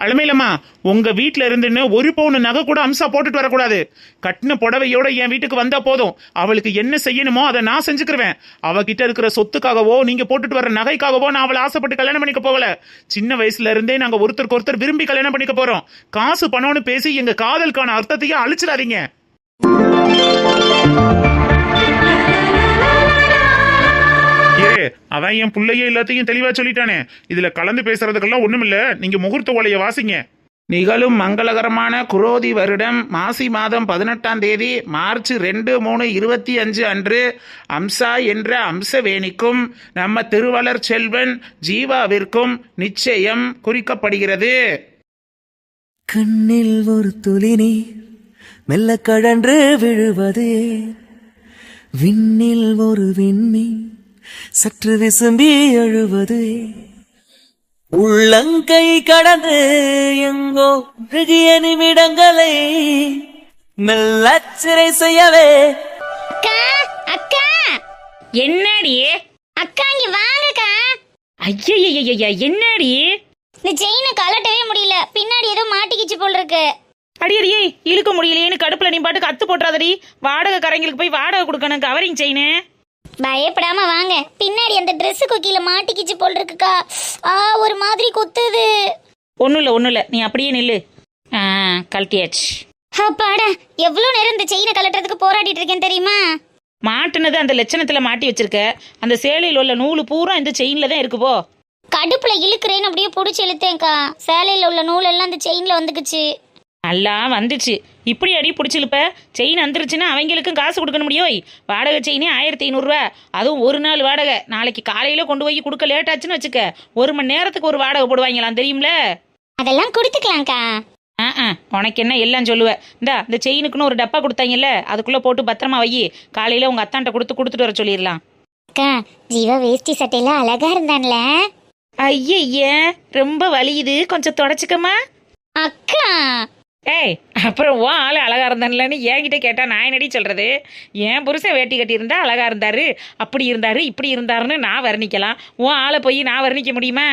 அலமையிலம்மா, உங்க வீட்டுல இருந்துன்னு ஒரு பவுன் நகை கூட அம்சா போட்டுட்டு வரக்கூடாது. கட்டின புடவையோட என் வீட்டுக்கு வந்தா போதும். அவளுக்கு என்ன செய்யணுமோ அதை நான் செஞ்சுக்கிருவேன். அவகிட்ட இருக்கிற சொத்துக்காகவோ நீங்க போட்டுட்டு வர நகைக்காகவோ நான் அவளை ஆசைப்பட்டு கல்யாணம் பண்ணிக்க போகல. சின்ன வயசுல இருந்தே நாங்க ஒருத்தருக்கு ஒருத்தர் விரும்பி கல்யாணம் பண்ணிக்க போறோம். காசு பணம்னு பேசி எங்க காதலுக்கான அர்த்தத்தையே அழிச்சிடாதீங்க. அதான் என் பிள்ளையே எல்லாத்தையும் தெளிவா சொல்லிட்டானே. இதுல கலந்து பேசுறதுக்கெல்லாம் ஒண்ணுமில்ல. நீங்க முகூர்த்த ஓலைய வாசிங்க. நிகழும் மங்களகரமான குரோதி வருடம் மாசி மாதம் 18ஆம் தேதி மார்ச் 2, 3, 25 அன்று அம்சா என்ற அம்சவேணிக்கும் நம்ம திருவளர் செல்வன் ஜீவாவிற்கும் நிச்சயம் குறிக்கப்படுகிறது. கண்ணில் ஒரு துளி நீர் மெல்ல கடன்று விழுவது, விண்ணில் ஒரு விண்மீன் சற்று விசும்பி எழுவது, உள்ளங்கை கடந்து எங்கோ அழகிய நிமிடங்களை மெல்ல சிறை செய்யவே. அக்கா அக்கா, என்னடி அக்கா இங்க வாங்கக்கா. ஐயா என்னடி? இந்த செயினை கலட்டவே முடியல, பின்னாடி ஏதோ மாட்டிக்கிச்சு போல் இருக்கு. அடியே இழுக்க முடியலையேன்னு கடுப்புல நீ பாட்டுக்கு அத்து போட்டுறாதடி. வாடகை கரைங்களுக்கு போய் வாடகை கொடுக்கணும். Covering chain. பயப்படாம வாங்க, பின்னாடி அந்த ட்ரெஸ் கொக்கியில மாட்டிக்கிச்சு போல் இருக்குக்கா. ஒரு மாதிரி குத்துது. ஒன்றும் இல்லை நீ அப்படியே நில்லு. கழட்டியாச்சு. அப்பாடா, எவ்வளவு நேரம் இந்த செயினை கலட்டுறதுக்கு போராடிட்டு இருக்கேன் தெரியுமா? மாட்டுனது அந்த லட்சணத்துல மாட்டி வச்சிருக்க. அந்த சேலையில் உள்ள நூலு பூரா இந்த செயின்ல தான் இருக்கு. போ. கடுப்புல இழுக்கிறேன்னு அப்படியே பிடிச்சி இழுத்தேன்க்கா. சேலையில உள்ள நூல் எல்லாம் அந்த செயின்ல வந்துக்குச்சு. நல்லா வந்துச்சு. இப்படி அடி பிடிச்சிருப்ப. செயின் வந்துருச்சுன்னா அவங்களுக்கும் காசு கொடுக்க முடியும். வாடகை செயினே 1500 ரூபா. அதுவும் ஒரு நாள் வாடகை. நாளைக்கு காலையில கொண்டு போய் கொடுக்க லேட் ஆச்சுன்னு வச்சுக்க, 1 மணி நேரத்துக்கு ஒரு வாடகை போடுவாங்களாம், தெரியும்ல? அதெல்லாம் கொடுத்துக்கலாம்க்கா. உனக்கு என்ன எல்லாம் சொல்லுவேன். இந்த செயினுக்குன்னு ஒரு டப்பா கொடுத்தாங்கல்ல, அதுக்குள்ள போட்டு பத்திரமா வை. காலையில உங்க அத்தான்ட்ட கொடுத்துட்டு வர சொல்லிடலாம். அக்கா, ஜீவா வேஷ்டி சட்டையில அழகா இருந்தான்ல. ஐய ரொம்ப வலியுது, கொஞ்சம் தொடச்சுக்கமா. அக்கா, ஏய், அப்புறம் ஓ ஆளு அழகா இருந்தான்லன்னு என்கிட்ட கேட்டா நான் என்னடி சொல்றது? என் புருஷன் வேட்டி கட்டியிருந்தா அழகா இருந்தாரு, அப்படி இருந்தாரு, இப்படி இருந்தாருன்னு நான் வர்ணிக்கலாம். உன் ஆளை போய் நான் வர்ணிக்க முடியுமா?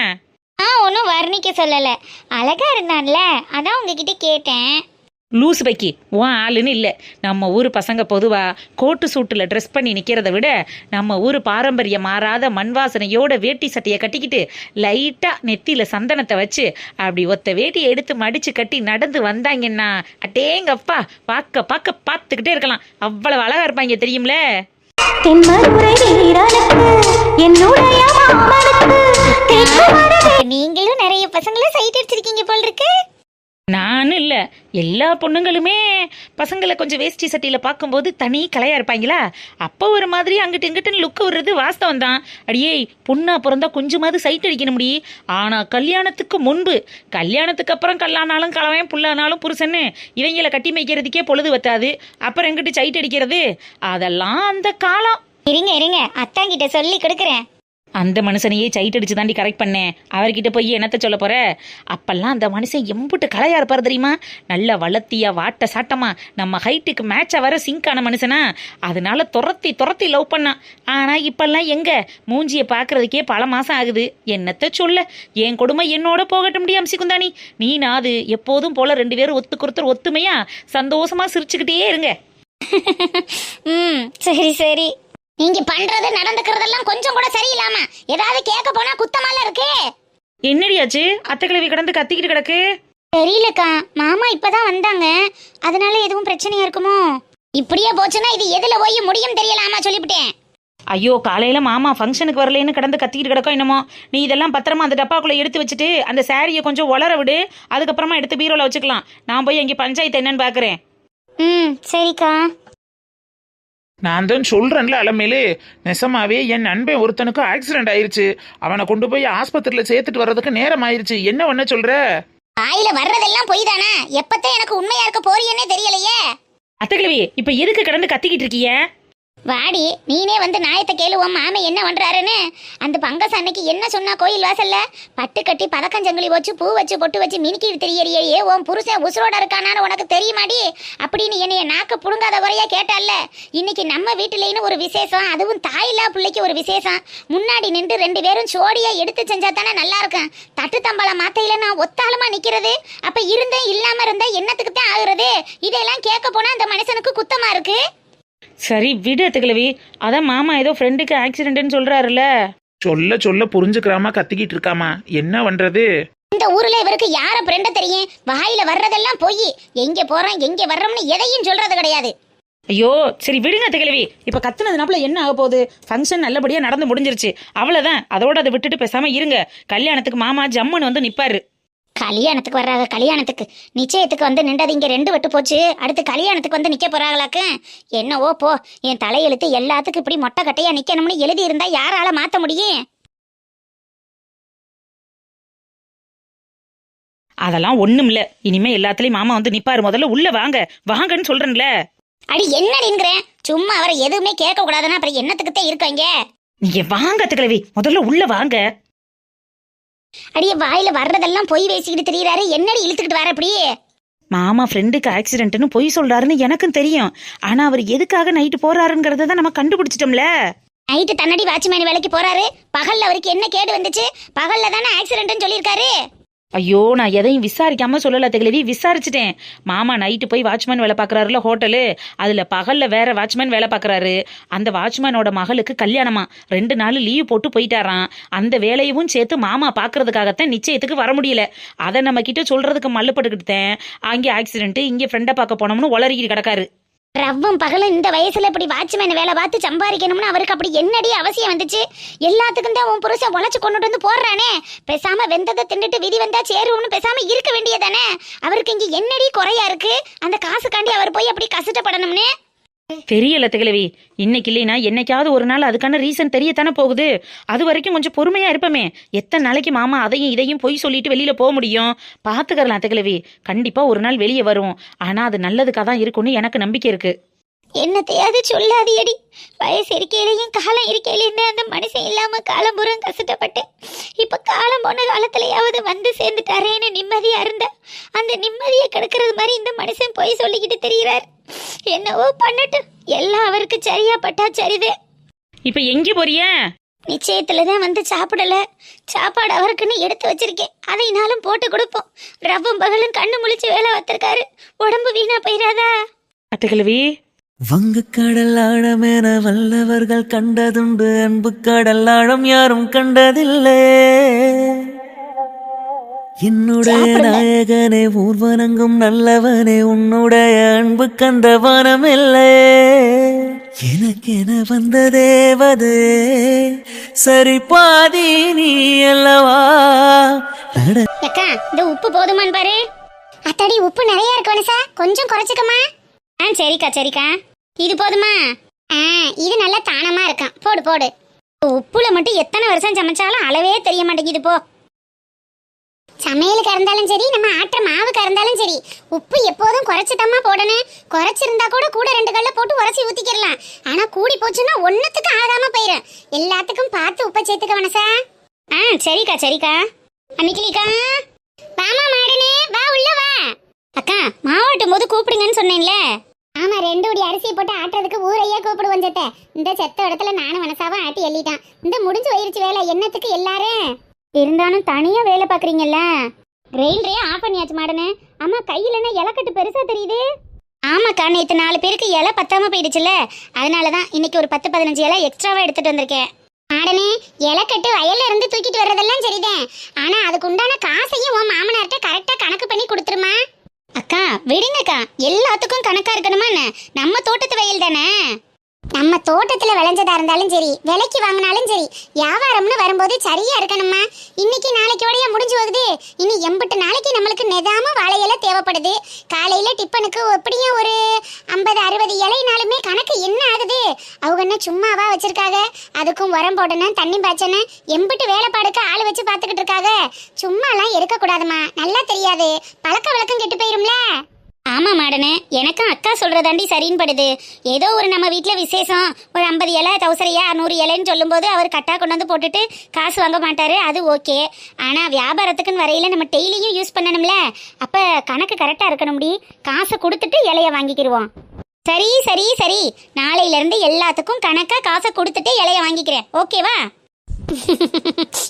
ஒன்னும் வர்ணிக்க சொல்லல, அழகா இருந்தான்ல, அதான் உங்ககிட்ட கேட்டேன். லூஸ் பைக்கி, உன் ஆளுன்னு இல்லை. நம்ம ஊர் பசங்க பொதுவாக கோட்டு சூட்டில் ட்ரெஸ் பண்ணி நிற்கிறத விட நம்ம ஊர் பாரம்பரியம் மாறாத மண் வாசனையோட வேட்டி சட்டையை கட்டிக்கிட்டு லைட்டாக நெத்தியில் சந்தனத்தை வச்சு அப்படி ஒத்த வேட்டியை எடுத்து மடித்து கட்டி நடந்து வந்தாங்கன்னா அட்டேங்கப்பா, பார்த்துக்கிட்டே இருக்கலாம். அவ்வளவு அழகா இருப்பாங்க, தெரியும்ல? நீங்களும் நிறைய பசங்களும் சைட் அடிச்சிருக்கீங்க போல் இருக்கு. நானும் இல்லை, எல்லா பொண்ணுங்களுமே பசங்களை கொஞ்சம் வேஷ்டி சட்டியில் பார்க்கும்போது தனி கலையாக இருப்பாங்களா, அப்போ ஒரு மாதிரி அங்கிட்டு இங்கிட்டுன்னு லுக்கு விடுறது வாஸ்தவம் தான். அடியே, பொண்ணா பிறந்தா கொஞ்சமாவது சைட் அடிக்கணும் முடி. ஆனால் கல்யாணத்துக்கு முன்பு, கல்யாணத்துக்கு அப்புறம் கல்லானாலும் கலவன், புல்லானாலும் புருஷன்னு இவங்களை கட்டி மேய்க்கிறதுக்கே பொழுது வத்தாது. அப்புறம் எங்கிட்டு சைட் அடிக்கிறது? அதெல்லாம் அந்த காலம். இருங்க, அத்தாங்கிட்ட சொல்லி கொடுக்குறேன். அந்த மனுஷனையே சைட் அடிச்சு தாண்டி கரெக்ட் பண்ணேன். அவர்கிட்ட போய் என்னத்த சொல்ல போற? அப்பெல்லாம் அந்த மனுஷன் எம்புட்டு கலையா இருப்பார் தெரியுமா? நல்ல வளர்த்தியா, வாட்ட சாட்டமா, நம்ம ஹைட்டுக்கு மேட்சா வர சிங்கான மனுஷனா. அதனால துரத்தி லவ் பண்ணான். ஆனா இப்பெல்லாம் எங்க, மூஞ்சியை பாக்குறதுக்கே பல மாசம் ஆகுது. என்னத்த சொல்ல, என் கொடுமை என்னோட போகட்டும் முடியும். அம்சிக்குந்தானி, நீ நாது எப்போதும் போல 2 பேரும் ஒத்துக்குறுத்தர் ஒத்துமையா சந்தோஷமா சிரிச்சுக்கிட்டே இருங்க. சரி, நீங்க பண்றது நடந்துக்கிறதெல்லாம் கொஞ்சம் கூட சரியில்லாம ஏதாவது கேட்க போனா குத்தமால இருக்கு. என்னடியாச்சு? அத்தை கிழவி கிடந்து கத்திக்கிட்டு கிடக்கு. தெரியலக்கா, மாமா இப்பதான் வந்தாங்க, அதனால எதுவும் பிரச்சனையா இருக்குமோ? இப்படியே போச்சுன்னா இது எதுல போய் முடியும் தெரியலாமா, சொல்லிவிட்டேன். ஐயோ, காலையில மாமா ஃபங்க்ஷனுக்கு வரலன்னு கடந்து கத்திக்கிட்டு கிடக்கும் என்னமோ. நீ இதெல்லாம் பத்திரமா அந்த டப்பாக்குள்ள எடுத்து வச்சுட்டு அந்த சாரியை கொஞ்சம் உலர விடு. அதுக்கப்புறமா எடுத்து பீரோல வச்சுக்கலாம். நான் போய் அங்கே பஞ்சாயத்து என்னன்னு பாக்குறேன். சரிக்கா. நான் தான் சொல்றேன்ல அலமேலு, நெசமாவே என் நண்பன் ஒருத்தனுக்கு ஆக்சிடென்ட் ஆயிருச்சு. அவனை கொண்டு போய் ஆஸ்பத்திரியில சேர்த்துட்டு வர்றதுக்கு நேரம் ஆயிருச்சு. என்ன பண்ண சொல்ற? வாயில வர்றதெல்லாம் பொய் தானே? எப்பத்தே எனக்கு உண்மையா இருக்க போறியன்னே தெரியலையே. அத்தகிழவி, இப்ப எதுக்கு கடந்து கத்திக்கிட்டு இருக்கீங்க? வாடி, நீனே வந்து நாயத்தை கேளுவோம் மாமன் என்ன பண்றாருன்னு. அந்த பங்கச அன்னைக்கு என்ன சொன்னா கோயில் வாசல்ல? பட்டு கட்டி பதக்கஞ்சங்கிலி வச்சு பூ வச்சு பொட்டு வச்சு மினிக்கிட்டு தெரியறியே, உன் புருஷன் உசுரோட இருக்கானான்னு உனக்கு தெரியுமாடி அப்படின்னு என்னைய நாக்கு புடுங்காத குறையா கேட்டால. இன்னைக்கு நம்ம வீட்டுலன்னு ஒரு விசேஷம், அதுவும் தாயில்லா பிள்ளைக்கு ஒரு விசேஷம். முன்னாடி நின்று 2 பேரும் சோடியா எடுத்து செஞ்சா தானே நல்லா இருக்கும். தட்டு தம்பால மாத்தையில நான் ஒத்தாளமா நிக்கிறது. அப்ப இருந்தேன் இல்லாம இருந்தா என்னத்துக்கு தான் ஆகுறது? இதெல்லாம் கேட்க போனா அந்த மனுஷனுக்கு குத்தமா இருக்கு. சரி விடு அத்துக்கிழவி. அதான் மாமா ஏதோ ஃப்ரெண்டுக்கு ஆக்சிடென்ட்னு சொல்றாருல்ல. சொல்ல சொல்ல புரிஞ்சுக்கிறாம கத்திக்கிட்டு இருக்காமா, என்ன பண்றது? இந்த ஊர்ல இவருக்கு யார ஃப்ரெண்ட தெரியும்? வாயில வர்றதெல்லாம் போய் எங்க போறோம் எங்க வர்றோம்னு எதையும் சொல்றது கிடையாது. ஐயோ சரி விடுங்க அத்துக்கிழவி. இப்ப கத்துனதுனாப்புல என்ன ஆக போகுது? ஃபங்க்ஷன் நல்லபடியா நடந்து முடிஞ்சிருச்சு, அவ்வளவுதான். அதோட அதை விட்டுட்டு பேசாம இருங்க. கல்யாணத்துக்கு மாமா ஜம்முன்னு வந்து நிப்பாரு. கல்யாணத்துக்கு வர்றாங்க, கல்யாணத்துக்கு நிச்சயத்துக்கு வந்து நின்றது இங்க 2 வெட்டு போச்சு. அடுத்து கல்யாணத்துக்கு வந்து நிக்க போறாங்களாக்கு. என்னவோ போ, என் தலையெழுத்து எல்லாத்துக்கும் இப்படி மொட்டை கட்டையா நிக்கணும்னு எழுதி இருந்தா யாரால மாத்த முடியும்? அதெல்லாம் ஒண்ணும் இல்ல. இனிமே எல்லாத்துலயும் மாமா வந்து நிப்பாரு. முதல்ல உள்ள வாங்க வாங்கன்னு சொல்றேன்ல. அடி என்ன நின்கிறேன்? சும்மா அவரை எதுவுமே கேட்க கூடாதுன்னா அப்புறம் என்னத்துக்குத்தான் இருக்காங்க? நீங்க வாங்க அத்துக்கிழவி, முதல்ல உள்ள வாங்க. அடியே வாயில வர்றதெல்லாம் பொய் பேசிக்கிட்டு திரியறாரு. என்னடி இழுத்துக்கிட்டு வர அப்படியே? மாமா ஃப்ரெண்டுக்கு ஆக்சிடென்ட்னு பொய் சொல்றாருன்னு எனக்கும் தெரியும். ஆனா அவர் எதுக்காக நைட்டு போறாருங்கிறத தான் நம்ம கண்டுபிடிச்சிட்டோம்ல. நைட்டு தன்னடி வாட்ச்மேன் வேலைக்கு போறாரு. பகல்ல அவருக்கு என்ன கேடு வந்துச்சு? பகல்ல தானே ஆக்சிடென்ட்னு சொல்லியிருக்காரு. ஐயோ நான் எதையும் விசாரிக்காம சொல்லல அத்துக்கிழவி, விசாரிச்சுட்டேன். மாமா நைட்டு போய் வாட்ச்மேன் வேலை பார்க்கறாருல ஹோட்டலு, அதுல பகல்ல வேற வாட்ச்மேன் வேலை பார்க்கறாரு. அந்த வாட்ச்மேனோட மகளுக்கு கல்யாணமா, 2 நாள் லீவ் போட்டு போயிட்டாராம். அந்த வேலையவும் சேர்த்து மாமா பாக்குறதுக்காகத்தான் நிச்சயத்துக்கு வர முடியல. அதை நம்ம கிட்ட சொல்றதுக்கு மல்லுப்பட்டுக்கிட்டேன். அங்கே ஆக்சிடென்ட், இங்கே ஃப்ரெண்டை பார்க்க போனோம்னு உளறிக்கிட்டு கிடக்காரு. ரவ்வும் பகலும் இந்த வயசுல இப்படி வாட்ச்மேன் வேலை பார்த்து சம்பாதிக்கணும்னு அவருக்கு அப்படி என்னடி அவசியம் வந்துச்சு? எல்லாத்துக்கும் தான் உன் புருஷன் உழைச்சு கொண்டுட்டு வந்து போடுறானே. பேசாம வெந்ததை தின்னுட்டு விதி வந்தா சேருவோம்னு பேசாம இருக்க வேண்டியதானே? அவருக்கு இங்க என்னடி குறையா இருக்கு? அந்த காசுக்காண்டி அவர் போய் அப்படி கஷ்டப்படணும்னு தெரியல அத்துக்கிழவி. இன்னைக்கு இல்லைன்னா என்னைக்காவது ஒரு நாள் அதுக்கான ரீசன் தெரியத்தானே போகுது. அது வரைக்கும் கொஞ்சம் பொறுமையா இருப்பமே. எத்தனை நாளைக்கு மாமா அதையும் இதையும் பொய் சொல்லிட்டு வெளியில போக முடியும்? பாத்துக்கறலாம் அத்துக்கிழவி, கண்டிப்பா ஒரு நாள் வெளியே வரும். ஆனா அது நல்லதுக்காக தான் இருக்கும்னு எனக்கு நம்பிக்கை இருக்கு. என்னத்தையாவது சொல்லாதியடி. வயசு இருக்கையிலையும் காலம் இருக்கையிலேருந்து அந்த மனுஷன் இல்லாம காலம் பூரம் கஷ்டப்பட்டேன். இப்ப காலம் போன காலத்திலேயாவது வந்து சேர்ந்துட்டாரேன்னு நிம்மதியா இருந்த அந்த நிம்மதியை கெடுக்கிறது மாதிரி இந்த மனுஷன் போய் சொல்லிக்கிட்டு தெரிகிறார். என்னவோ பண்ணட்டும், எல்லாம் அவருக்கு சரியா பட்டா சரிதே. இப்ப எங்க போறிய? நிச்சயத்துலதான் வந்து சாப்பிடல. சாப்பாடு அவருக்குன்னு எடுத்து வச்சிருக்கேன், அதைனாலும் போட்டு கொடுப்போம். ரவ்வும் பகலும் கண்ணு முழிச்சு வேலை வச்சிருக்காரு. உடம்பு வீணா போயிடாதா? அத்துக்கிழவி வங்க கடல் ஆழமென வல்லவர்கள் கண்டதுண்டு, அன்பு கடல் ஆழம் யாரும் கண்டதில்லை. என்னுடைய நாயகனே ஊர்வனங்கும் நல்லவனே, உன்னுடைய அன்பு கந்த வனமில்லை. எனக்கென வந்த தேவதே சரி பாதி நீ அல்லவா. அக்கா இந்த உப்பு போதுமான்னு பாரு. அத்தாடி உப்பு நிறைய இருக்கு வனசா, கொஞ்சம் குறைச்சிக்கமா. சரிக்கா சரிக்கா, இது போதுமா? இது நல்லா தானமா இருக்கான், போடு போடு. உப்புல மட்டும் எத்தனை வருஷம் சமைச்சாலும் அளவே தெரிய மாட்டேங்குது போ. சமையலுக்கு இருந்தாலும் சரி, நம்ம ஆட்டுற மாவுக்கு இருந்தாலும் சரி, உப்பு எப்போதும் குறைச்சிட்டமா போடணும். குறைச்சிருந்தா கூட 2 கல்ல போட்டு உரைச்சி ஊத்திக்கிறலாம். ஆனா கூடி போச்சுன்னா ஒன்னுத்துக்கு ஆகாம போயிடும். எல்லாத்துக்கும் பார்த்து உப்பை சேர்த்துக்க வனசா. சரிக்கா சரிக்கா. அன்னைக்கிலிக்கா வாமா மாடனே, வா உள்ள வா. அக்கா மாவாட்டும் போது கூப்பிடுங்கன்னு சொன்னேன்ல. ஆமா, 2 உடி அரிசியை போட்டு ஆட்டுறதுக்கு ஊரையே கூப்பிடுவோம் செத்த. இந்த செத்த இடத்துல நானும் வனசாவும் ஆட்டி எள்ளிட்டான். இந்த முடிஞ்சு போயிருச்சு வேலை. என்னத்துக்கு எல்லாரும் இருந்தாலும் தனியா வேலை பாக்குறீங்கல்ல. கிரைண்டரே ஆஃப் பண்ணியாச்சு மாடனே. ஆமா கையிலன்னா இலக்கட்டு பெருசா தெரியுது. ஆமாக்கா, நேற்று 4 பேருக்கு இலை பத்தாம போயிடுச்சுல, அதனாலதான் இன்னைக்கு ஒரு 10-15 இலை எக்ஸ்ட்ராவா எடுத்துட்டு வந்திருக்கேன். மாடனே இலைக்கட்டு வயல்ல இருந்து தூக்கிட்டு வர்றதெல்லாம் சரிதான், ஆனா அதுக்கு உண்டான காசையும் உன் மாமனார்ட்ட கரெக்டா கணக்கு பண்ணி கொடுத்துருமா. அக்கா விடுங்கக்கா, எல்லாத்துக்கும் கணக்கா இருக்கணுமா என்ன? நம்ம தோட்டத்து வயல் தானே. நம்ம தோட்டத்துல விளைஞ்சதா இருந்தாலும் சரி, விலைக்கு வாங்கினாலும் சரி, வியாபாரம்னு வரும்போது சரியா இருக்கணுமா. இன்னைக்கு நாளைக்கோடய முடிஞ்சு போகுது. இனி 80 நாளைக்கு நம்மளுக்கு நெதாம வாழையில தேவைப்படுது. காலையில டிப்பனுக்கு எப்படியும் ஒரு 50-60 இலைனாலுமே கணக்கு என்ன ஆகுது? அவங்க என்ன சும்மாவா வச்சிருக்காங்க? அதுக்கும் உரம் போடணும், தண்ணி பாய்ச்சணும், எம்பிட்டு வேலைப்பாடுக்கு ஆள் வச்சு பாத்துக்கிட்டு இருக்காங்க. சும்மாலாம் இருக்க கூடாதுமா, நல்லா தெரியாது. பழக்க வழக்கம் கெட்டு போயிரும்ல. ஆமா மாடனே, எனக்கும் அக்கா சொல்றதாண்டி சரின்னு படுது. ஏதோ ஒரு நம்ம வீட்ல விசேஷம், ஒரு 50 இலை, 1000 600 இலைன்னு சொல்லும்போது அவர் கட்டா கொண்டு வந்து போட்டுட்டு காசு வாங்க மாட்டாரு, அது ஓகே. ஆனா வியாபாரத்துக்குன்னு வரையில நம்ம டெய்லியும் யூஸ் பண்ணணும்ல, அப்ப கணக்கு கரெக்டா இருக்கணும்டி. காசை கொடுத்துட்டு இலைய வாங்கிக்கிடுவோம். சரி சரி சரி, நாளையில இருந்து எல்லாத்துக்கும் கணக்கா காசை கொடுத்துட்டு இலைய வாங்கிக்கிறேன், ஓகேவா?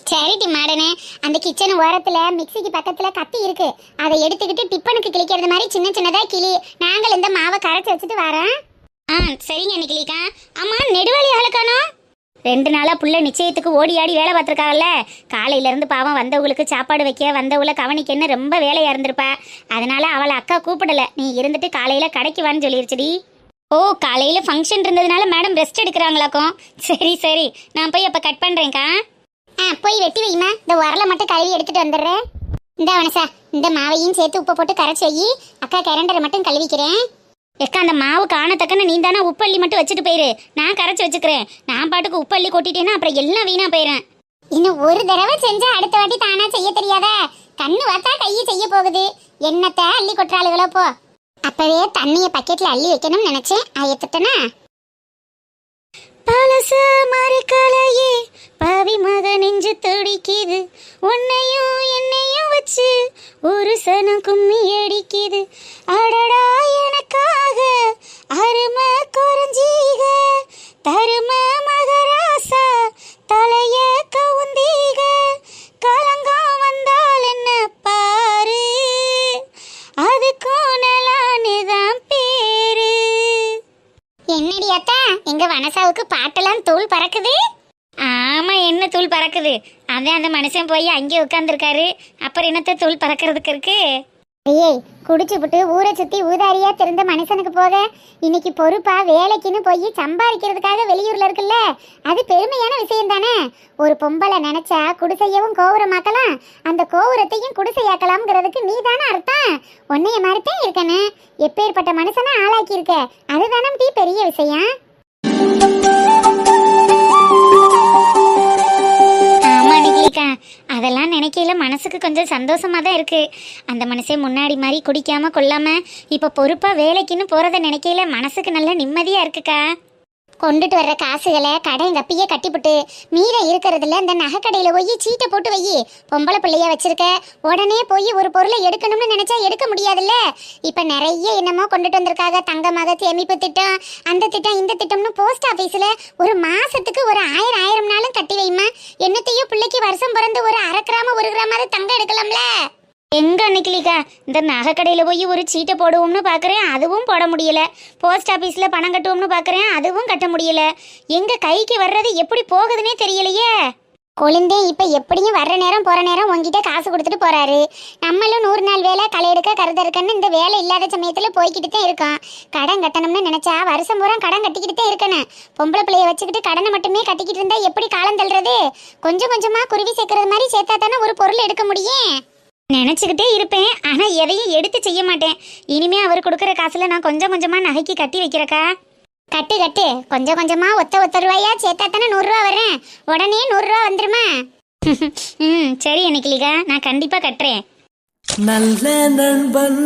சரிடி மாடனே, அந்த கிச்சன் ஓரத்துல மிக்சிக்கு பக்கத்துல கத்தி இருக்கு, அதை எடுத்துக்கிட்டு டிப்பனுக்கு கிளிக்கிறது மாதிரி சின்ன சின்னதா கிளி. நாங்கள் இந்த மாவை கரைச்சி வச்சுட்டு வரேன். சரிங்க நிக்கிலிக்கா. ஆமா, நெடுவாளி ஆளுக்கானோ? 2 நாளா புள்ள நிச்சயத்துக்கு ஓடி ஆடி வேலை பார்த்துருக்காங்கல்ல. காலையில இருந்து பாவம் வந்தவங்களுக்கு சாப்பாடு வைக்க, வந்தவளை கவனிக்கன்னு ரொம்ப வேலையா இருந்திருப்பா. அதனால அவளை அக்கா கூப்பிடல, நீ இருந்துட்டு காலையில கடைக்கு வான்னு சொல்லிருச்சுடி. ஓ, காலையில ஃபங்க்ஷன் இருந்ததுனால மேடம் ரெஸ்ட் எடுக்கிறாங்களாக்கும். சரி சரி, நான் போய் அப்ப கட் பண்றேன்க்கா. போய் வெட்டி வைமா, இந்த உரலை மட்டும் கழுவி எடுத்துட்டு வந்துடுறேன். இந்த வனசா, இந்த மாவையும் சேர்த்து உப்பு போட்டு கரைச்சி வை. அக்கா கரண்டரை மட்டும் கழுவிக்கிறேன். எக்கா, அந்த மாவு காணத்தக்கன்னு நீ தானே உப்பள்ளி மட்டும் வச்சுட்டு போயிரு, நான் கரைச்சி வச்சுக்கிறேன். நான் பாட்டுக்கு உப்பள்ளி கொட்டிட்டேன்னா அப்புறம் எல்லாம் வீணா போயிடும். இன்னும் ஒரு தடவை செஞ்சா அடுத்த வாட்டி தானா செய்ய தெரியாத? கண்ணு பார்த்தா கையை செய்ய போகுது. என்னத்தை அள்ளி கொட்டுறாளுகளோ போ. அப்பவே தண்ணிய பக்கெட்ல அள்ளி வைக்கணும்னு நினைச்சேன், ஆயத்துட்டனா. பழச மறுக்கலையே பாவி மக நெஞ்சு துடிக்குது, உன்னையும் என்னையும் வச்சு ஒரு சனம் கும்மி அடிக்குது. அடடா எனக்காக அருமை குறைஞ்சீக, தரும மகராசா தலைய கவுந்தீக. கலங்கம் வந்தால் என்ன பாரு, அதுக்கும் நலானுதான் பேரு. என்னடி அத்தா, எங்க வனசாவுக்கு பாட்டெல்லாம் தூள் பறக்குது? ஆமா, என்ன தூள் பறக்குது? அதான் அந்த மனுஷன் போய் அங்கே உட்காந்துருக்காரு, அப்புறம் என்னத்த தூள் பறக்கிறதுக்கு இருக்கு? ஐயே, குடிச்சு விட்டு ஊரை சுத்தி ஊதாரியா தெரிந்த மனுஷனுக்கு போக இன்னைக்கு பொறுப்பா வேலைக்குன்னு போய் சம்பாதிக்கிறதுக்காக வெளியூர்ல இருக்குல்ல, அது பெருமையான விஷயம் தானே. ஒரு பொம்பளை நினைச்சா குடிசையவும் கோபுரமாக்கலாம், அந்த கோபுரத்தையும் குடிசையாக்கலாம்ங்கிறதுக்கு நீ தானே அர்த்தம். உன்னைய மாதிரிதான் இருக்கனே, எப்பேற்பட்ட மனுஷனா ஆளாக்கி இருக்க, அதுதானே டீ பெரிய விஷயம். அதெல்லாம் நினைக்கல மனசுக்கு கொஞ்சம் சந்தோஷமா தான் இருக்கு. அந்த மனுஷன் முன்னாடி மாதிரி குடிக்காம கொள்ளாம இப்ப பொறுப்பா வேலைக்குன்னு போறத நினைக்கல மனசுக்கு நல்ல நிம்மதியா இருக்குக்கா. கொண்டுட்டு வர்ற காசுகளை கடை கப்பியே கட்டிவிட்டு மீதம் இருக்கிறதுல இந்த நகை கடையில போய் சீட்டை போட்டு வை. பொம்பளை பிள்ளைய வச்சிருக்க, உடனே போய் ஒரு பொருளை எடுக்கணும்னு நினைச்சா எடுக்க முடியாதுல்ல. இப்ப நிறைய என்னமோ கொண்டுட்டு வந்திருக்காங்க, தங்கமாக சேமிப்பு திட்டம், அந்த திட்டம் இந்த திட்டம்னு போஸ்ட் ஆபீஸ்ல ஒரு மாசத்துக்கு ஒரு 1000 நாளும் கட்டி வைமா. என்னத்தையும் பிள்ளைக்கு வருஷம் பிறந்து ஒரு 1/2 கிராம் 1 கிராமாவது தங்கம் எடுக்கலாம்ல. எங்க அன்னைக்கிலிக்கா இந்த நகை கடையில் போய் ஒரு சீட்டை போடுவோம்னு பார்க்குறேன், அதுவும் போட முடியல. போஸ்ட் ஆஃபீஸில் பணம் கட்டுவோம்னு பார்க்குறேன், அதுவும் கட்ட முடியல. எங்க கைக்கு வர்றது எப்படி போகுதுன்னே தெரியலையே. கொழுந்தே இப்போ எப்படியும் வர்ற நேரம் போகிற நேரம் உங்ககிட்ட காசு கொடுத்துட்டு போகிறாரு. நம்மளும் 100 நாள் வேலை களை எடுக்க கருத இருக்கன்னு இந்த வேலை இல்லாத சமயத்தில் போய்கிட்டு தான் இருக்கோம். கடன் கட்டணும்னு நினச்சா வருஷம் பூரா கடன் கட்டிக்கிட்டு தான் இருக்கணும். பொம்பளை பிள்ளைய வச்சுக்கிட்டு கடனை மட்டுமே கட்டிக்கிட்டு இருந்தால் எப்படி காலம் தள்ளுறது? கொஞ்சம் கொஞ்சமாக குருவி சேர்க்கறது மாதிரி சேர்த்தா தானே ஒரு பொருள் எடுக்க முடியும். நினச்சிக்கிட்டே இருப்பேன், ஆனால் எதையும் எடுத்து செய்ய மாட்டேன். இனிமே அவர் கொடுக்குற காசில் நான் கொஞ்சம் கொஞ்சமாக நகைக்கு கட்டி வைக்கிறக்கா. கட்டு கட்டு, கொஞ்சம் கொஞ்சமாக ஒத்த ரூபாயா சேர்த்தா தானே 100 ரூபா வரேன். உடனே 100 ரூபா வந்துருமா? சரி அன்னைக்கிலிகா, நான் கண்டிப்பாக கட்டுறேன். நல்ல நண்பன்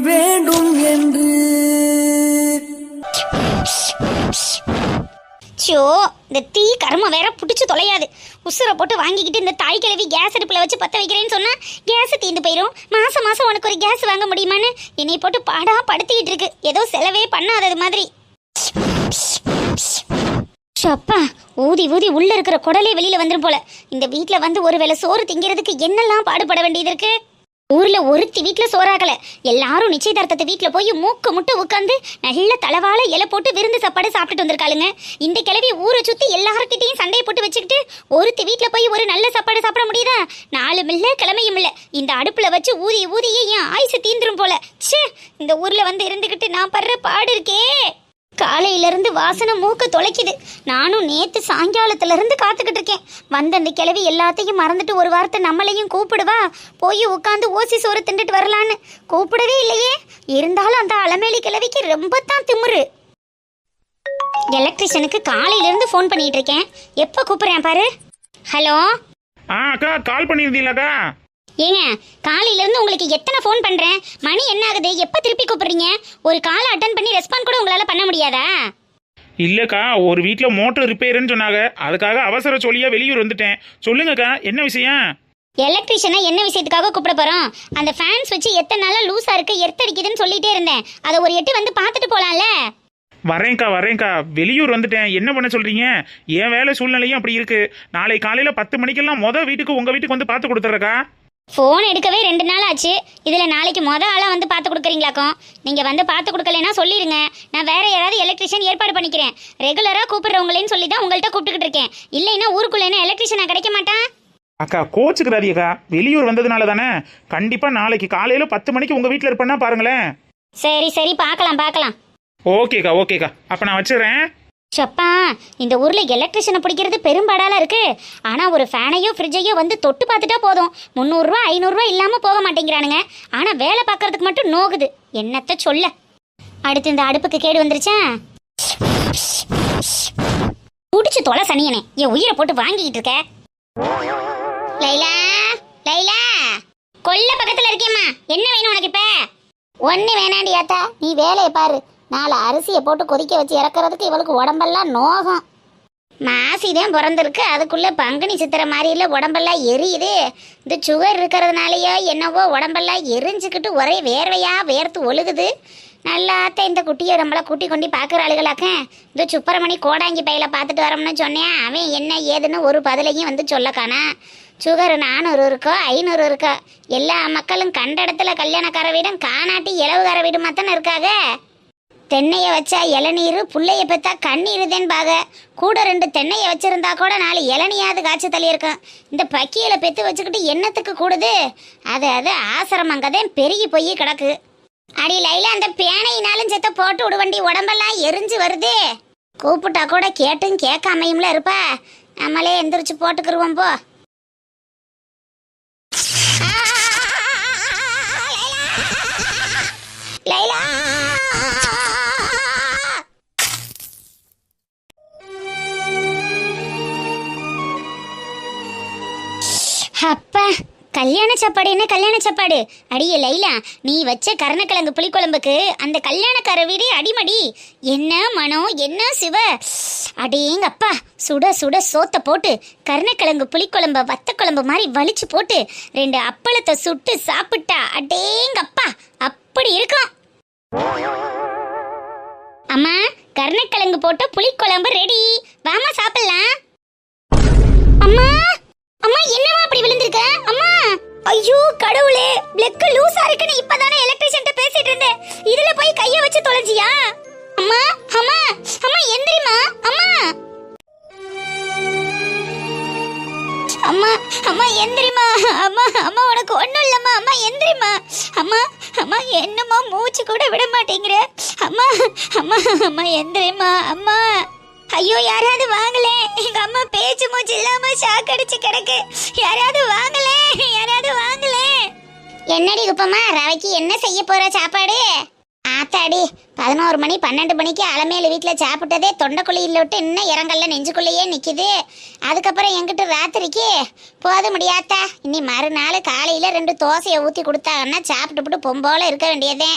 வேண்டும் என்று சோ, இந்த தீ கரும வேற புடிச்சு தொலையாது. உசுரை போட்டு வாங்கிக்கிட்டு இந்த தாய் கிழவி கேஸ் அடுப்புல வச்சு பத்த வைக்கிறேன்னு சொன்னா கேஸ் தீந்து போயிடும். மாசம் மாசம் உனக்கு ஒரு கேஸ் வாங்க முடியுமான்னு என்னை போட்டு பாடா படுத்திக்கிட்டு இருக்கு, ஏதோ செலவே பண்ணாதது மாதிரி. அப்பா, ஊதி ஊதி உள்ள இருக்கிற குடலே வெளியில வந்துரும் போல. இந்த வீட்டுல வந்து ஒரு வேளை சோறு திங்கிறதுக்கு என்னெல்லாம் பாடுபட வேண்டியது இருக்கு. ஊர்ல ஒருத்தி வீட்டுல சோறாகல, எல்லாரும் நிச்சயதார்த்தத்தை வீட்டுல போய் மூக்க முட்டை உட்காந்து நல்ல தளவால இலை போட்டு விருந்து சாப்பாடு சாப்பிட்டுட்டு வந்திருக்காளுங்க. இந்த கிழவி ஊரை சுத்தி எல்லாருக்கிட்டையும் சண்டையை போட்டு வச்சுக்கிட்டு ஒருத்தி வீட்டுல போய் ஒரு நல்ல சாப்பாடு சாப்பிட முடியுதா? 4 இல்ல கிழமையும் இல்ல, இந்த அடுப்புல வச்சு ஊதி ஊதியே என் ஆயுசு தீந்துரும் போல. ச்சே, இந்த ஊர்ல வந்து இருந்துகிட்டு நான் படுற பாடு இருக்கே. காலையிலிருந்து வாசனை மூக்க தொலைக்குது. நானும் நேத்து சாயங்காலத்துல இருந்து காத்துக்கிட்டு இருக்கேன். வந்த அந்த கிழவி எல்லாத்தையும் மறந்துட்டு ஒரு வாரத்தை நம்மளையும் கூப்பிடுவா, போய் உட்காந்து ஓசி சோறு திண்டுட்டு வரலான்னு. கூப்பிடவே இல்லையே. இருந்தாலும் அந்த அலமேலி கிழவிக்கு ரொம்ப தான் திமுரு. எலக்ட்ரிஷியனுக்கு காலையில இருந்து ஃபோன் பண்ணிட்டு இருக்கேன், எப்ப கூப்பிடுறேன் பாரு. ஹலோ அக்கா, கால் பண்ணியிருந்தீங்களாக்கா? ஏங்க காலையில இருந்து உங்களுக்கு எத்தனை ஃபோன் பண்றேன், மணி என்ன ஆகுது, எப்ப திருப்பி கூப்பிடுறீங்க? ஒரு காலை அட்டன் பண்ணி ரெஸ்பாண்ட் கூட உங்களால பண்ண முடியாதா? இல்லக்கா, ஒரு வீட்டில் மோட்டர் ரிப்பேருன்னு சொன்னாங்க, அதுக்காக அவசர சொல்லியா வெளியூர் வந்துட்டேன். சொல்லுங்கக்கா, என்ன விஷயம்? எலக்ட்ரிஷியனை என்ன விஷயத்துக்காக கூப்பிட போறோம்? அந்த ஃபேன்ஸ் வச்சு எத்தனை நாளா லூஸா இருக்கு, எர்த்தடிக்குதுன்னு சொல்லிட்டே இருந்தேன். அதை ஒரு எட்டு வந்து பார்த்துட்டு போலாம்ல. வரேன்க்கா, வெளியூர் வந்துட்டேன். என்ன பண்ண சொல்றீங்க? என் வேலை சூழ்நிலையும் அப்படி இருக்கு. நாளை காலையில 10 மணிக்கெல்லாம் வீட்டுக்கு உங்க வீட்டுக்கு வந்து பார்த்து கொடுத்துறக்கா. ஃபோன் எடுக்கவே 2 நாள் ஆச்சு. இதுல நாளைக்கு ஆளா வந்து பார்த்து கொடுக்குறீங்களாக்கும். நீங்க வந்து பார்த்து கொடுக்கலன்னா சொல்லிடுங்க, நான் வேற யாராவது எலக்ட்ரிஷியன் ஏற்பாடு பண்ணிக்கிறேன். ரெகுலரா கூப்பிடுறவங்களேன்னு சொல்லி தான் உங்கள்கிட்ட கூப்பிட்டுக்கிட்டு இருக்கேன். இல்லைன்னா ஊருக்குள்ள என்ன எலக்ட்ரிஷியனா கிடைக்க மாட்டான். அக்கா கோச்சுக்கிறாதியக்கா, வெளியூர் வந்ததுனால தானே. கண்டிப்பா நாளைக்கு காலையில 10 மணிக்கு உங்க வீட்டில் இருப்பேன்னா பாருங்களேன். சரி பார்க்கலாம். ஓகேக்கா, அப்ப நான் வச்சுறேன். சப்பா, இந்த ஊர்ல எலக்ட்ரிஷியனை பிடிக்கிறது பெரும்பாடால இருக்கு. ஆனா ஒரு ஃபேனையோ ஃப்ரிட்ஜையோ வந்து தொட்டு பார்த்துட்டா போதும், 300 ரூபா 500 ரூபா இல்லாம போக மாட்டேங்கிறானுங்க. ஆனா வேலை பார்க்கறதுக்கு மட்டும் நோகுது. என்னத்த சொல்ல. அடுத்து இந்த அடுப்புக்கு கேடு வந்துருச்சா? குடிச்சு தொலை சனியனே, என் உயிரை போட்டு வாங்கிக்கிட்டு இருக்க. லைலா கொல்ல பக்கத்துல இருக்கேம்மா, என்ன வேணும் உனக்கு? இப்ப ஒண்ணு வேணாண்டி ஆத்தா, நீ வேலையை பாரு. 4 அரிசியை போட்டு கொதிக்க வச்சு இறக்குறதுக்கு இவளுக்கு உடம்பெல்லாம் நோகம். மாசிதான் பிறந்திருக்கு, அதுக்குள்ள பங்குனி சித்திரை மாதிரில உடம்பெல்லாம் எரியுது. இந்த சுகர் இருக்கிறதுனாலயோ என்னவோ உடம்பெல்லாம் எரிஞ்சுக்கிட்டு ஒரே வேர்வையா வேர்த்து ஒழுகுது. நல்லாத்த இந்த குட்டியை நம்மளை கூட்டி கொண்டு பார்க்குற ஆளுகளாக்க. இந்த சுப்பரமணி கோடாங்கி பையில பார்த்துட்டு வரோம்னு சொன்னேன். அவன் என்ன ஏதுன்னு ஒரு பதிலையும் வந்து சொல்லக்கானா. சுகர் 400 இருக்கோ 500 இருக்கோ, எல்லா மக்களும் கண்ட இடத்துல கல்யாணக்கார வீடும் காணாட்டி இலவுகார வீடு மாத்தானே இருக்காக. தென்னையை வச்சா இளநீர், புள்ளைய பெற்றா கண்ணீருதேன்னு பாக. கூட 2 தென்னையை வச்சிருந்தா கூட 4 இளநியாவது காய்ச்சி தள்ளியிருக்கும். இந்த பக்கியில பெற்று வச்சுக்கிட்டு என்னத்துக்கு கூடுது? அது ஆசிரமங்கதான் பெருகி போய் கிடக்கு. அடி லைலா, அந்த பேனையினாலும் செத்த போட்டு விடுவண்டி, உடம்பெல்லாம் எரிஞ்சு வருது. கூப்பிட்டா கூட கேட்டும் கேட்காமையும்ல இருப்பா. நம்மளே எந்திரிச்சு போட்டுக்கிருவோம் போ. லைலா அப்பா, கல்யாண சாப்பாடு என்ன கல்யாண சாப்பாடு? அடியே லைலா, நீ வச்ச கருணக்கிழங்கு புளிக்குழம்புக்கு அந்த கல்யாணக்கார வீடு அடிமடி. என்ன மனம், என்ன சிவ. அடேங்கப்பா, சுட சுட சோத்தை போட்டு கருணக்கிழங்கு புளிக்குழம்ப வத்த குழம்பு மாதிரி வலிச்சு போட்டு 2 அப்பளத்தை சுட்டு சாப்பிட்டா அடேங்கப்பா அப்படி இருக்கும். அம்மா, கருணக்கிழங்கு போட்ட புளிக்குழம்பு ரெடி, வாமா சாப்பிடலாம். அம்மா என்னவா அப்படி விழுந்திருக்க? அம்மா, ஐயோ கடவுளே, பிளக் லூசா இருக்குன்னு இப்பதானே எலக்ட்ரிஷியன்ட்ட பேசிட்டு இருந்தேன். இதுல போய் கைய வச்சு தொலைஞ்சியா? அம்மா எந்திரிமா. அம்மா எந்திரிமா. அம்மா உனக்கு ஒண்ணும் இல்லம்மா. அம்மா எந்திரிமா. அம்மா என்னம்மா மூச்சு கூட விட மாட்டேங்கிற. அம்மா எந்திரிமா. அம்மா, ஐயோ யாராவது வாங்கலே, எங்க அம்மா பேச்சு மூச்சு இல்லாம ஷாக் அடிச்சு கிடக்கு. யாராவது வாங்கலே. என்னடி குப்பம்மா, ரவைக்கு என்ன செய்ய போற சாப்பாடு? ஆத்தாடி, 11 மணி 12 மணிக்கு அலமேலு வீட்டில் சாப்பிட்டதே தொண்டைக்குழியில் விட்டு இன்னும் இறங்கல்ல நெஞ்சுக்குள்ளேயே நிற்கிது. அதுக்கப்புறம் எங்கிட்ட ராத்திரிக்கு போத முடியாத்தா. இனி மறுநாள் காலையில் 2 தோசையை ஊற்றி கொடுத்தாங்கன்னா சாப்பிட்டுப்புட்டு பொம்போல இருக்க வேண்டியதே.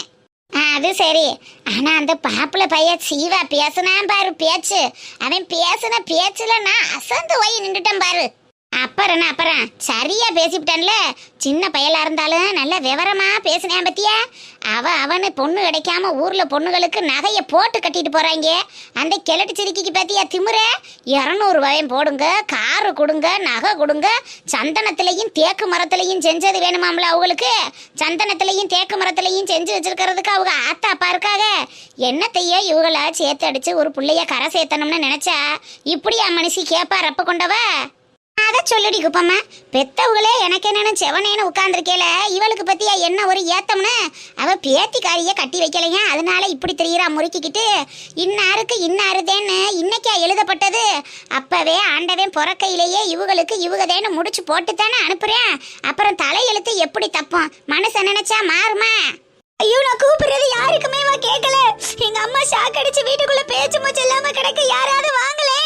அது சரி. ஆனா அந்த பாப்புல பையன் சீவா பேசுனான் பாரு பேச்சு. அவன் பேசுன பேச்சுல நான் அசந்து போய் நின்றுட்டேன் பாரு. அப்புறம் சரியா பேசிவிட்டான்ல. சின்ன பயலா இருந்தாலும் நல்ல விவரமா பேசினேன் பத்தியா. அவனு பொண்ணு கிடைக்காம ஊர்ல பொண்ணுகளுக்கு நகைய போட்டு கட்டிட்டு போறாங்க. அந்த கிழட்டு சிரிக்கிக்கு பத்தியா திமுற. 200 ரூபாயும் போடுங்க, காரு கொடுங்க, நகை கொடுங்க. சந்தனத்திலையும் தேக்கு மரத்திலையும் செஞ்சது வேணுமாம்ல அவங்களுக்கு. சந்தனத்திலையும் தேக்கு மரத்திலையும் செஞ்சு வச்சிருக்கிறதுக்கு அவங்க ஆத்தா அப்பா இருக்காக. என்னத்தையோ இவங்கள சேர்த்து அடிச்சு ஒரு பிள்ளைய கரை சேர்த்தணும்னு நினைச்சா இப்படியா மனுஷி கேப்பா ரப்ப கொண்டவ. அத சொல்லுடி குப்பம்மா, பெத்தவங்களே எனக்கு என்னன்னு செவனேன்னு உட்கார்ந்துருக்கேல, இவளுக்கு பத்தியா என்ன ஒரு ஏத்தம்னு. அவ பேத்திக்காரிய கட்டி வைக்கலையா, அதனால இப்படி தெரியுறா முறுக்கிக்கிட்டு. இன்னாருக்கு இன்னாருதேன்னு இன்னைக்கா எழுதப்பட்டது. அப்பவே ஆண்டவன் பிறக்கையிலேயே இவங்களுக்கு இவகதேன்னு முடிச்சு போட்டுத்தானே அனுப்புறேன். அப்புறம் தலையெழுத்து எப்படி தப்பும்? மனுஷன் நினைச்சா மாறுமா? ஐயோ, நான் கூப்பிடுறது யாருக்குமே கேட்கல. எங்க அம்மா ஷாக் அடிச்சு வீட்டுக்குள்ள பேச்சு மூச்சு இல்லாம கிடக்கு. யாராவது வாங்கலே.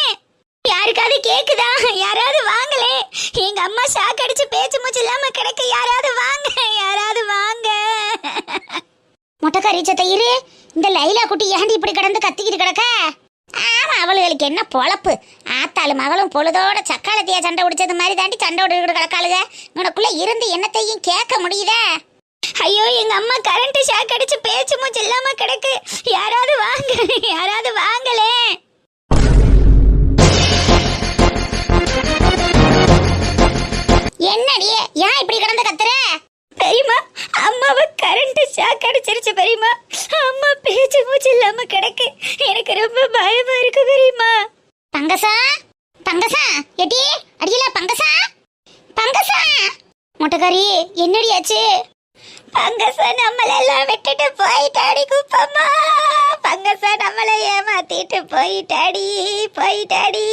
யாருக்காவது கேக்குதா? யாராவது வாங்கலே. எங்க அம்மா ஷாக் அடிச்சு பேச்சு மூச்சு இல்லாம கிடக்கு. யாராவது கரிச்ச தயிர் இந்த லைலா குட்டி ஏண்டி இப்படி கிடந்து கத்திக்கிட்டு கிடக்க? ஆமா, அவளுகளுக்கு என்ன பொழப்பு? ஆத்தாலும் மகளும் பொழுதோட சக்காலத்தையா சண்டை உடிச்சது மாதிரி தாண்டி சண்டை விட்டு கிடக்காளுக. உனக்குள்ள இருந்து என்னத்தையும் கேட்க முடியுதா? ஐயோ, எங்க அம்மா கரண்ட் ஷாக் அடிச்சு பேச்சு மூச்சு இல்லாம கிடக்கு. யாராவது வாங்க, யாராவது வாங்கலே. என்னடி ஏன் இப்படி கிடந்து கத்துற? பெரியம்மா, அம்மாவை கரண்ட் ஷாக் அடிச்சிருச்சு பெரியம்மா. அம்மா பேச்சு மூச்சு இல்லாம கிடக்கு. எனக்கு ரொம்ப பயமா இருக்கு பெரியம்மா. பங்கசா, பங்கசா, எடி அடியில பங்கசா, பங்கசா. மொட்டைக்காரி, என்னடி ஆச்சு? பங்கசா நம்மளெல்லாம் விட்டுட்டு போயிட்டாடி குப்பம்மா. பங்கசா நம்மளை ஏமாத்திட்டு போயிட்டாடி, போயிட்டாடி.